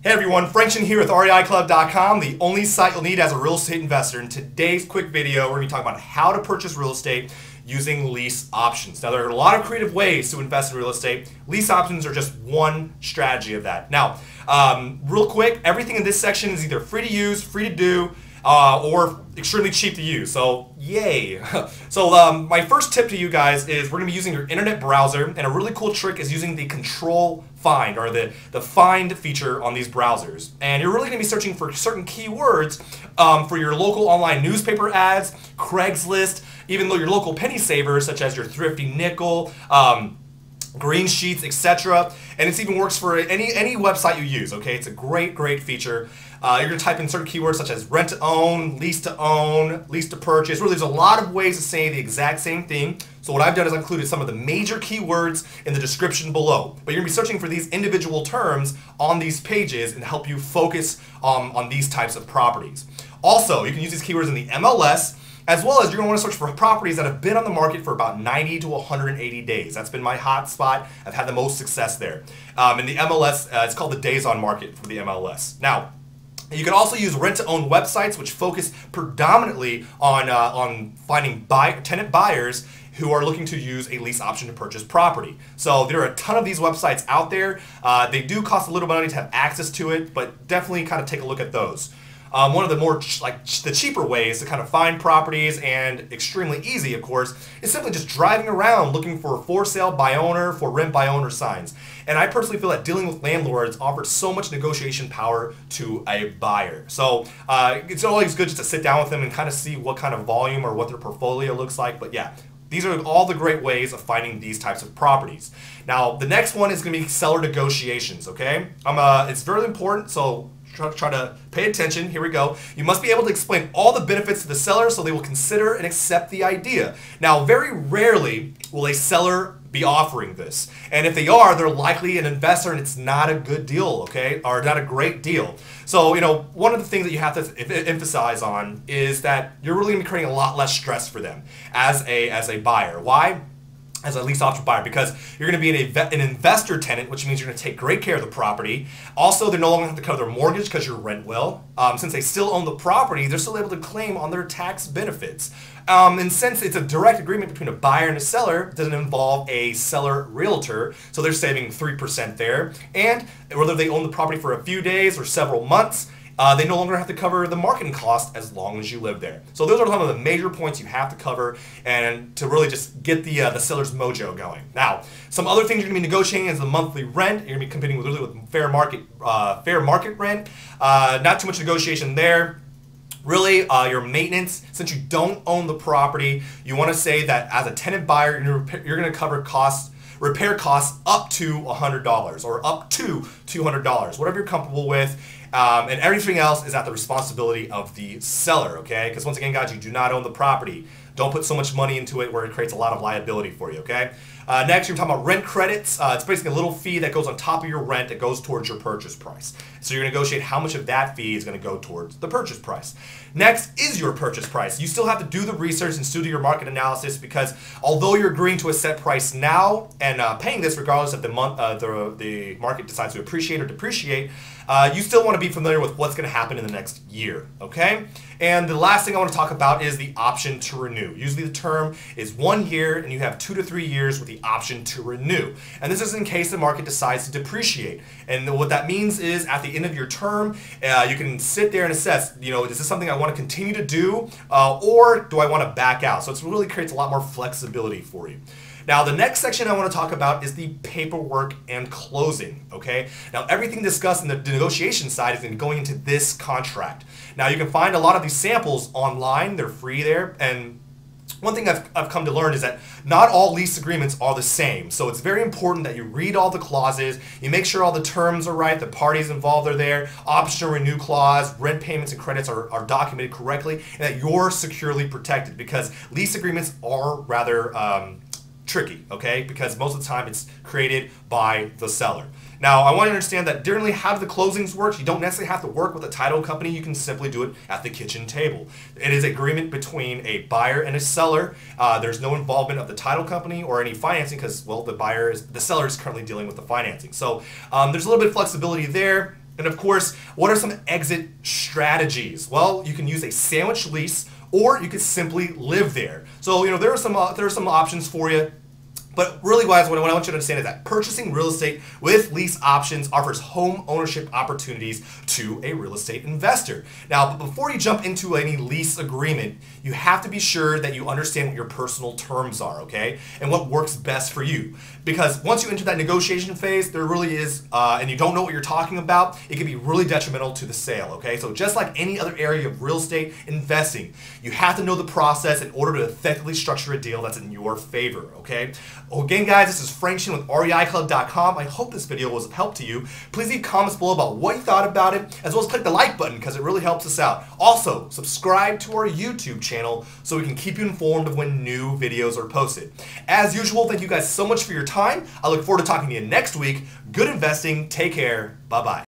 Hey everyone, Frank Chen here with REIClub.com, the only site you'll need as a real estate investor. In today's quick video, we're going to be talking about how to purchase real estate using lease options. Now, there are a lot of creative ways to invest in real estate. Lease options are just one strategy of that. Now, real quick, everything in this section is either free to use, free to do, or extremely cheap to use. So, yay. So, my first tip to you guys is we're going to be using your internet browser, and a really cool trick is using the Ctrl Find, or the find feature on these browsers. And you're really going to be searching for certain keywords for your local online newspaper ads, Craigslist, even though your local penny savers, such as your Thrifty Nickel, green sheets, etc. And it even works for any website you use, okay? It's a great feature. You're going to type in certain keywords such as rent-to-own, lease-to-own, lease-to-purchase. Really, there's a lot of ways to say the exact same thing. So what I've done is I've included some of the major keywords in the description below. But you're going to be searching for these individual terms on these pages and help you focus on these types of properties. Also, you can use these keywords in the MLS, as well as you're going to want to search for properties that have been on the market for about 90 to 180 days. That's been my hot spot. I've had the most success there. In the MLS, it's called the days on market for the MLS. Now, you can also use rent-to-own websites, which focus predominantly on finding tenant buyers who are looking to use a lease option to purchase property. So there are a ton of these websites out there. They do cost a little bit of money to have access to it, but definitely kind of take a look at those. One of the more the cheaper ways to kind of find properties, and extremely easy, of course, is simply just driving around looking for sale by owner, for rent by owner signs. And I personally feel that dealing with landlords offers so much negotiation power to a buyer. So it's always good just to sit down with them and kind of see what kind of volume or what their portfolio looks like. But yeah, these are all the great ways of finding these types of properties. Now, the next one is going to be seller negotiations, okay? It's very important, so try to pay attention. Here we go. You must be able to explain all the benefits to the seller so they will consider and accept the idea. Now, very rarely will a seller be offering this. And if they are, they're likely an investor and it's not a good deal, okay? Or not a great deal. So, one of the things that you have to emphasize on is that you're really going to be creating a lot less stress for them as a buyer. Why? As a lease option buyer, because you're going to be an investor tenant, which means you're going to take great care of the property. Also, they're no longer going to have to cover their mortgage because your rent will. Since they still own the property, they're still able to claim on their tax benefits. And since it's a direct agreement between a buyer and a seller, it doesn't involve a seller realtor, so they're saving 3% there. And whether they own the property for a few days or several months, they no longer have to cover the marketing cost as long as you live there. So those are some of the major points you have to cover and to really just get the seller's mojo going. Now, some other things you're going to be negotiating is the monthly rent. You're going to be competing with fair market rent. Not too much negotiation there. Really, your maintenance, since you don't own the property, you want to say that as a tenant buyer, you're going to cover repair costs up to $100 or up to $200, whatever you're comfortable with. And everything else is at the responsibility of the seller, okay? Because once again, guys, you do not own the property. Don't put so much money into it where it creates a lot of liability for you, okay? Next, you're talking about rent credits. It's basically a little fee that goes on top of your rent that goes towards your purchase price. So you're going to negotiate how much of that fee is going to go towards the purchase price. Next is your purchase price. You still have to do the research and still do your market analysis, because although you're agreeing to a set price now and paying this regardless if the market decides to appreciate or depreciate, you still want to be familiar with what's going to happen in the next year, okay? And the last thing I want to talk about is the option to renew. Usually the term is 1 year, and you have 2 to 3 years with the option to renew. And this is in case the market decides to depreciate. And what that means is at the end of your term, you can sit there and assess, is this something I want to continue to do, or do I want to back out? So it really creates a lot more flexibility for you. Now, the next section I want to talk about is the paperwork and closing, okay? Now, everything discussed in the negotiation side is going into this contract. Now, you can find a lot of these samples online. They're free there. And one thing I've come to learn is that not all lease agreements are the same. So it's very important that you read all the clauses, you make sure all the terms are right, the parties involved are there, option to renew clause, rent payments and credits are documented correctly, and that you're securely protected, because lease agreements are rather tricky, okay? Because most of the time it's created by the seller. Now, I want you to understand that generally how the closings work, you don't necessarily have to work with a title company. You can simply do it at the kitchen table. It is an agreement between a buyer and a seller. There's no involvement of the title company or any financing because, well, the seller is currently dealing with the financing. So there's a little bit of flexibility there. And of course, what are some exit strategies? Well, you can use a sandwich lease, or you could simply live there. So, there are some options for you. But really, guys, what I want you to understand is that purchasing real estate with lease options offers home ownership opportunities to a real estate investor. Now, before you jump into any lease agreement, you have to be sure that you understand what your personal terms are, okay? And what works best for you. Because once you enter that negotiation phase, there really is, and you don't know what you're talking about, it can be really detrimental to the sale, okay? So just like any other area of real estate investing, you have to know the process in order to effectively structure a deal that's in your favor, okay? Again, guys, this is Frank Chen with REIClub.com. I hope this video was of help to you. Please leave comments below about what you thought about it, as well as click the like button because it really helps us out. Also, subscribe to our YouTube channel so we can keep you informed of when new videos are posted. As usual, thank you guys so much for your time. I look forward to talking to you next week. Good investing. Take care. Bye-bye.